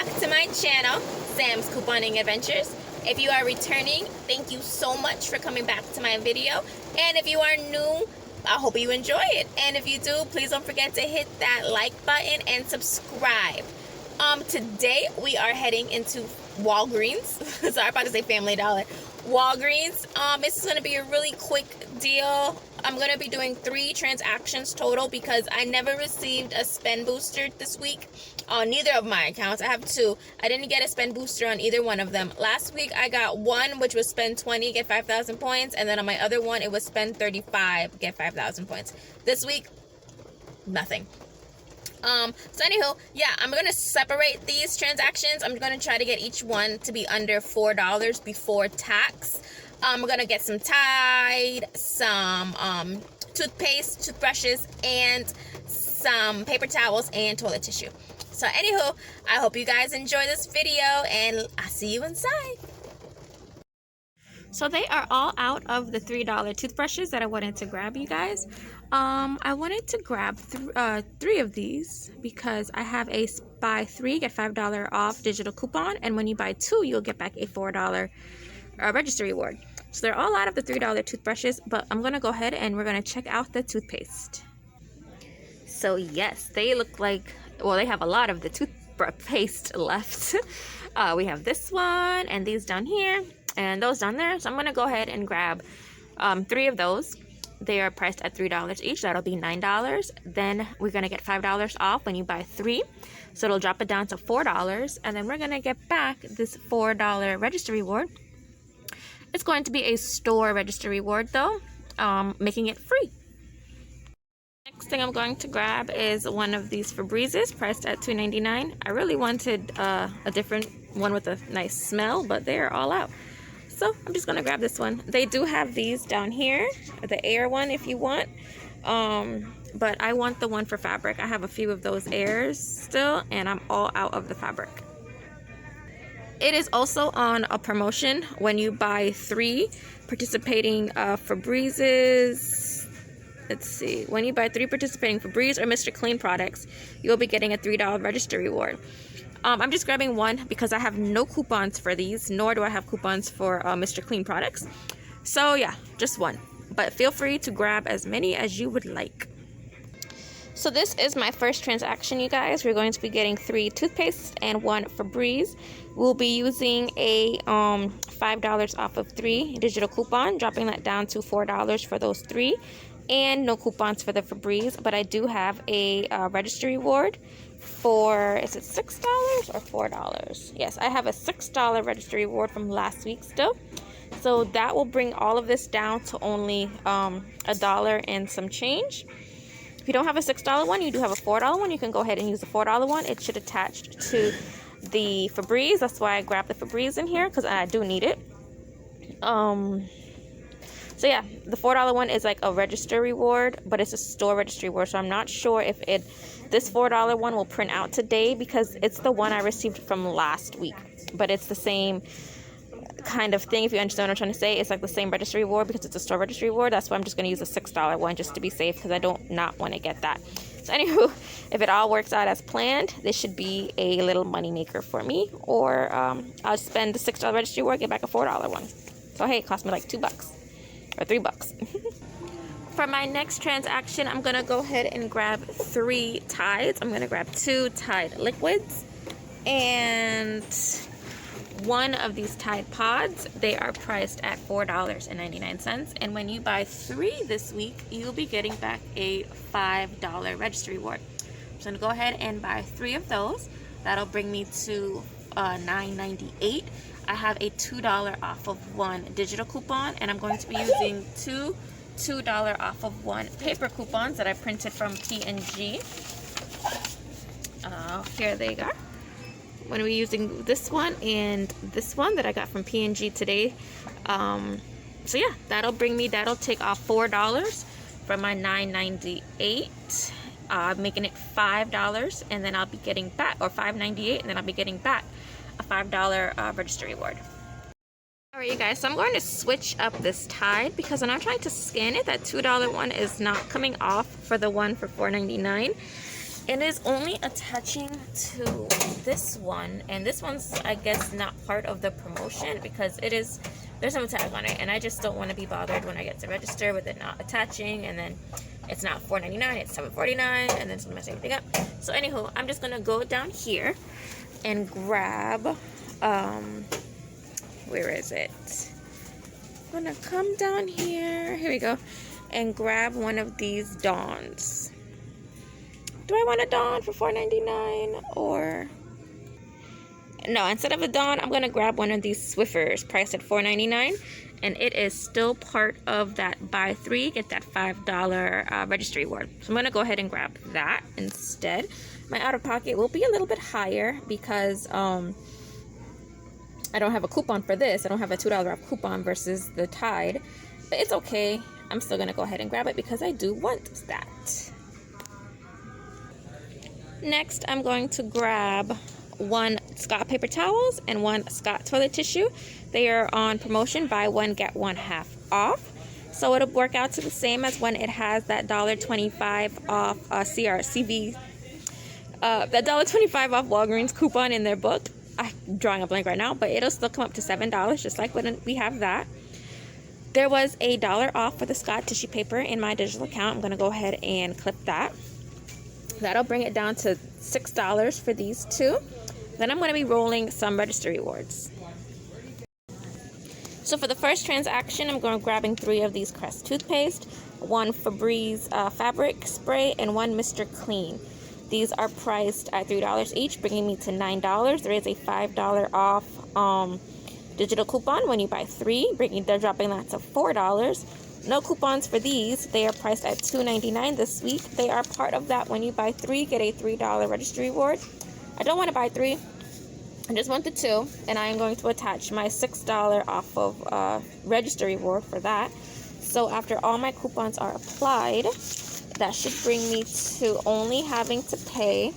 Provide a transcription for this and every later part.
back to my channel, Sam's Couponing Adventures. If you are returning, thank you so much for coming back to my video. And if you are new, I hope you enjoy it. And if you do, please don't forget to hit that like button and subscribe. Today we are heading into Walgreens. Sorry, I'm about to say Family Dollar. Walgreens. This is going to be a really quick deal. I'm going to be doing 3 transactions total because I never received a spend booster this week on neither of my accounts. I have 2. I didn't get a spend booster on either one of them. Last week I got one, which was spend 20, get 5,000 points. And then on my other one, it was spend 35, get 5,000 points. This week, nothing. So anywho, yeah, I'm going to separate these transactions. I'm going to try to get each one to be under $4 before tax. We're going to get some Tide, some toothpaste, toothbrushes, and some paper towels and toilet tissue. So anywho, I hope you guys enjoy this video and I'll see you inside. So they are all out of the $3 toothbrushes that I wanted to grab, you guys. I wanted to grab 3 of these because I have a buy 3 get $5 off digital coupon, and when you buy 2 you'll get back a $4 register reward. So they're all out of the $3 toothbrushes, but I'm gonna go ahead and we're gonna check out the toothpaste. So yes, they look like, well, they have a lot of the toothpaste left. We have this one and these down here and those down there. So I'm gonna go ahead and grab 3 of those. They are priced at $3 each. That'll be $9. Then we're gonna get $5 off when you buy 3. So it'll drop it down to $4. And then we're gonna get back this $4 register reward. It's going to be a store register reward though, making it free. Next thing I'm going to grab is one of these Febrezes, priced at $2.99. I really wanted a different one with a nice smell, but they are all out. So I'm just gonna grab this one. They do have these down here, the air one if you want, but I want the one for fabric. I have a few of those airs still, and I'm all out of the fabric. It is also on a promotion when you buy 3 participating Febrezes. Let's see, when you buy 3 participating Febreze or Mr. Clean products, you'll be getting a $3 register reward. I'm just grabbing one because I have no coupons for these, nor do I have coupons for Mr. Clean products. So yeah, just one. But feel free to grab as many as you would like. So this is my first transaction, you guys. We're going to be getting 3 toothpaste and 1 Febreze. We'll be using a $5 off of 3 digital coupon, dropping that down to $4 for those 3. And no coupons for the Febreze, but I do have a register reward for, is it $6 or $4? Yes, I have a $6 register reward from last week still. So that will bring all of this down to only $1 and some change. If you don't have a $6 one, you do have a $4 one. You can go ahead and use the $4 one. It should attach to the Febreze. That's why I grabbed the Febreze in here, because I do need it. So yeah, the $4 one is like a register reward, but it's a store register reward. So I'm not sure if this $4 one will print out today because it's the one I received from last week. But it's the same kind of thing, if you understand what I'm trying to say. It's like the same register reward because it's a store register reward. That's why I'm just going to use a $6 one just to be safe, because I don't not want to get that. So anywho, if it all works out as planned, this should be a little money maker for me. Or I'll spend the $6 register reward, get back a $4 one. So hey, it cost me like $2 or $3. For my next transaction, I'm gonna go ahead and grab 3 Tides. I'm gonna grab 2 Tide liquids and 1 of these Tide pods. They are priced at $4.99, and when you buy 3 this week, you'll be getting back a $5 register reward. I'm just gonna go ahead and buy 3 of those. That'll bring me to $9.98. I have a $2 off of 1 digital coupon, and I'm going to be using 2 $2 off of 1 paper coupons that I printed from P&G. Here they are. I'm going to be using this one and this one that I got from P&G today. So yeah, that'll take off $4 from my $9.98, making it $5, and then I'll be getting back, or $5.98, and then I'll be getting back a $5 register reward. Alright you guys, so I'm going to switch up this Tide because when I'm trying to scan it, that $2 one is not coming off for the one for $4.99. It is only attaching to this one, and this one's, I guess, not part of the promotion because there's no tag on it, and I just don't want to be bothered when I get to register with it not attaching, and then it's not $4.99, it's $7.49, and then it's gonna mess everything up. So anywho, I'm just gonna go down here and grab, where is it? I'm gonna come down here we go, and grab one of these Dawns. Do I want a Dawn for $4.99 or no? Instead of a Dawn, I'm gonna grab one of these Swiffers priced at $4.99, and it is still part of that buy three get that $5 registry reward. So I'm gonna go ahead and grab that instead. My out of pocket will be a little bit higher because I don't have a coupon for this. I don't have a $2 off coupon versus the Tide, but it's okay. I'm still gonna go ahead and grab it because I do want that. Next, I'm going to grab one Scott paper towels and one Scott toilet tissue. They are on promotion, buy one get one half off. So it'll work out to the same as when it has that $1.25 off CRCV, that $1.25 off Walgreens coupon in their book. I'm drawing a blank right now, but it'll still come up to $7, just like when we have that. There was a $1 off for the Scott tissue paper in my digital account. I'm going to go ahead and clip that. That'll bring it down to $6 for these two. Then I'm going to be rolling some registry rewards. So for the first transaction, I'm going to be grabbing 3 of these Crest toothpaste, 1 Febreze fabric spray, and 1 Mr. Clean. These are priced at $3 each, bringing me to $9. There is a $5 off digital coupon when you buy 3, they're dropping that to $4. No coupons for these. They are priced at $2.99 this week. They are part of that when you buy 3, get a $3 registry reward. I don't want to buy 3. I just want the 2, and I am going to attach my $6 off of registry reward for that. So after all my coupons are applied, that should bring me to only having to pay,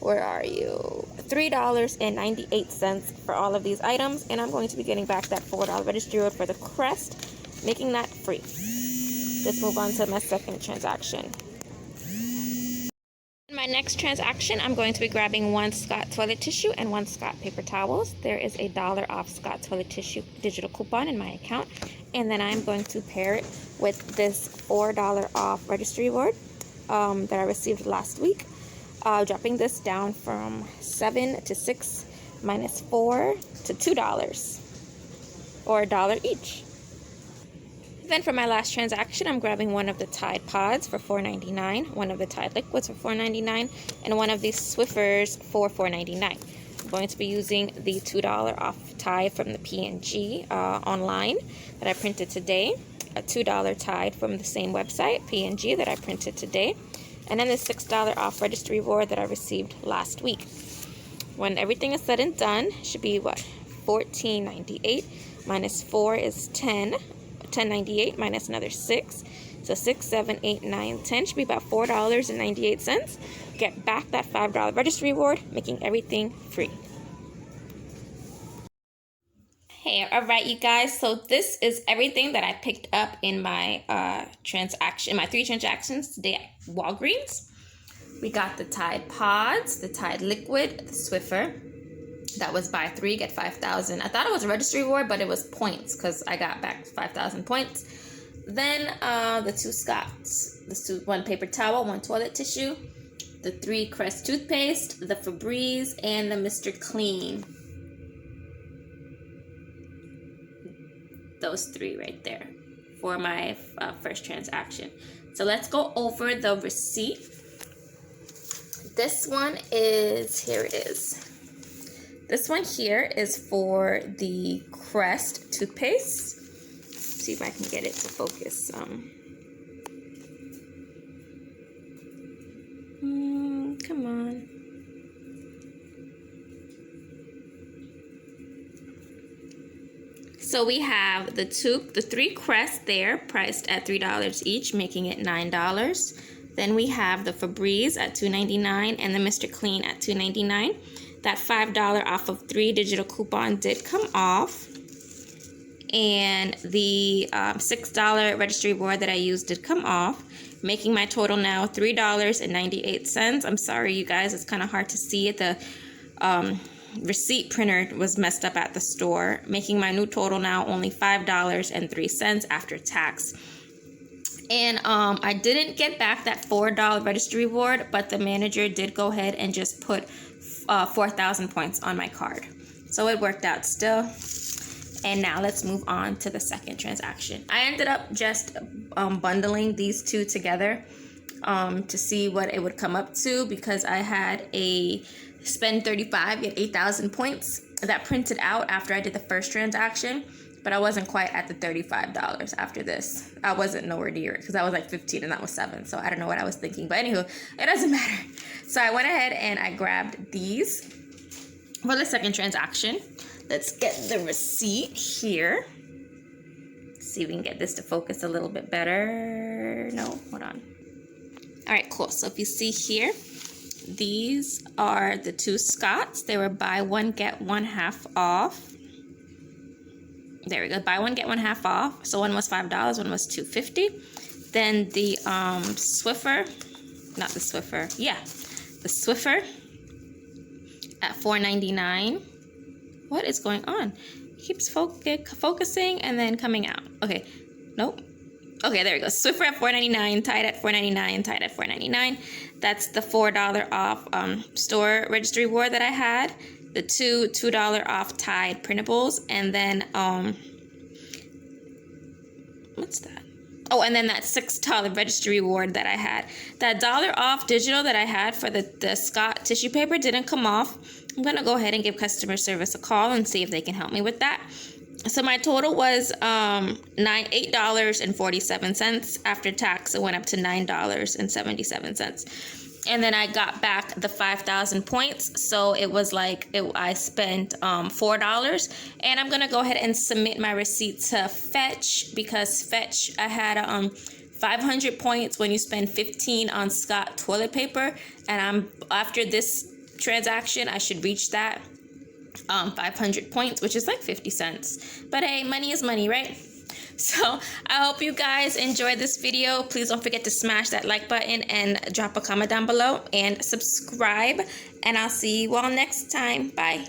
where are you? $3.98 for all of these items, and I'm going to be getting back that $4 registry reward for the Crest, making that free. Let's move on to my second transaction. In my next transaction, I'm going to be grabbing 1 Scott toilet tissue and 1 Scott paper towels. There is a $1 off Scott toilet tissue digital coupon in my account, and then I'm going to pair it with this $4 off registry reward that I received last week, dropping this down from 7 to 6 minus 4 to $2, or $1 each. Then for my last transaction, I'm grabbing 1 of the Tide Pods for $4.99, 1 of the Tide Liquids for $4.99, and 1 of these Swiffers for $4.99. I'm going to be using the $2 off Tide from the P&G online that I printed today, a $2 Tide from the same website, P&G, that I printed today, and then the $6 off registry reward that I received last week. When everything is said and done, it should be what? $14.98 minus 4 is $10.98 minus another 6, so 6, 7, 8, 9, 10 should be about $4.98. Get back that $5 registry reward, making everything free. Hey, all right, you guys. So this is everything that I picked up in my my 3 transactions today at Walgreens. We got the Tide Pods, the Tide Liquid, the Swiffer. That was buy 3 get 5,000. I thought it was a registry reward, but it was points because I got back 5,000 points. Then the 2 Scotts, the 1 paper towel, 1 toilet tissue, the 3 Crest toothpaste, the Febreze, and the Mr. Clean. Those 3 right there for my first transaction. So let's go over the receipt. This one is, here it is. This one here is for the Crest toothpaste. Let's see if I can get it to focus. Come on. So we have the 3 Crest there, priced at $3 each, making it $9. Then we have the Febreze at $2.99 and the Mr. Clean at $2.99. That $5 off of 3 digital coupon did come off. And the $6 registry reward that I used did come off. making my total now $3.98. I'm sorry, you guys, it's kind of hard to see it. The receipt printer was messed up at the store, making my new total now only $5.03 after tax. And I didn't get back that $4 registry reward, but the manager did go ahead and just put 4,000 points on my card. So it worked out still. And now let's move on to the second transaction. I ended up just bundling these two together to see what it would come up to, because I had a spend 35, get 8,000 points that printed out after I did the first transaction, but I wasn't quite at the $35 after this. I wasn't nowhere near it because I was like 15 and that was 7. So I don't know what I was thinking, but anywho, it doesn't matter. So I went ahead and I grabbed these for the second transaction. Let's get the receipt here. See if we can get this to focus a little bit better. No, hold on. All right, cool. So if you see here, these are the two Scots. They were buy one, get one half off. There we go. Buy one, get one half off. So one was $5, one was $2.50. Then the Swiffer, not the Swiffer. Yeah, the Swiffer at $4.99. What is going on? It keeps focusing and then coming out. Okay, nope. Okay, there we go. Swiffer at $4.99, Tide at $4.99, Tide at $4.99. That's the $4 off store registry reward that I had. The $2 off Tide printables, and then what's that? Oh, and then that $6 registry reward that I had. That $1 off digital that I had for the Scott tissue paper didn't come off. I'm gonna go ahead and give customer service a call and see if they can help me with that. So my total was $8.47 after tax. It went up to $9.77. And then I got back the 5,000 points. So it was like I spent $4. And I'm going to go ahead and submit my receipt to Fetch, because Fetch, I had 500 points when you spend 15 on Scott toilet paper. And after this transaction, I should reach that 500 points, which is like 50 cents. But hey, money is money, right? So I hope you guys enjoyed this video. Please don't forget to smash that like button and drop a comment down below and subscribe. And I'll see you all next time. Bye.